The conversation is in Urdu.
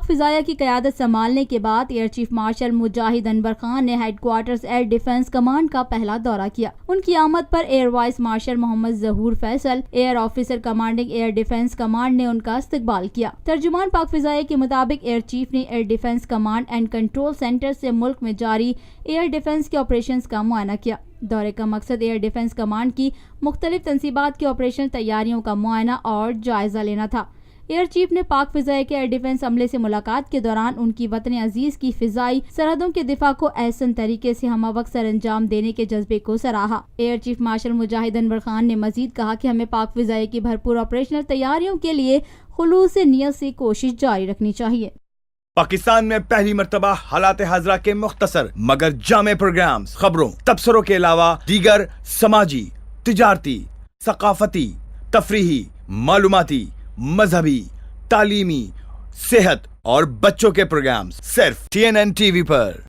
پاک فضائیہ کی قیادت سنبھالنے کے بعد air chief marshal Mujahid Anwar Khan نے headquarters air defence command کا پہلا دورہ کیا۔ ان کی آمد پر air vice marshal Muhammad Zahoor Faisal, air officer commanding air defence command نے ان کا استقبال کیا۔ ترجمان پاک فضائیہ کے مطابق ایئر چیف نے year defence command and control centre سے ملک میں جاری ایئر ڈیفنس کے آپریشنز کا معائنہ کیا۔ دورے کا مقصد ایئر ڈیفنس کمانڈ کی مختلف تنصیبات کی آپریشنل تیاریوں کا معائنہ اور جائزہ لینا تھا۔ ایئر چیف نے پاک فضائیہ کے ایئر ڈیفنس عملے سے ملاقات کے دوران ان کی وطن عزیز کی فضائی سرحدوں کے دفاع کو احسن طریقے سے ہمہ وقت سر انجام دینے کے جذبے کو سراہا۔ Year chief marshal Mujahid Anwar Khan نے مزید کہا کہ ہمیں پاک فضائیہ کی بھرپور آپریشنل تیاریوں کے لیے خلوص نیت سے کوشش جاری رکھنی چاہیے۔ پاکستان میں پہلی مرتبہ حالات حاضرہ کے مختصر مگر جامع پروگرامز، خبروں، تبصروں کے علاوہ دیگر سماجی، تجارتی، ثقافتی، تفریحی، معلوماتی، مذہبی، تعلیمی، صحت اور بچوں کے پروگرامز صرف TNN TV پر۔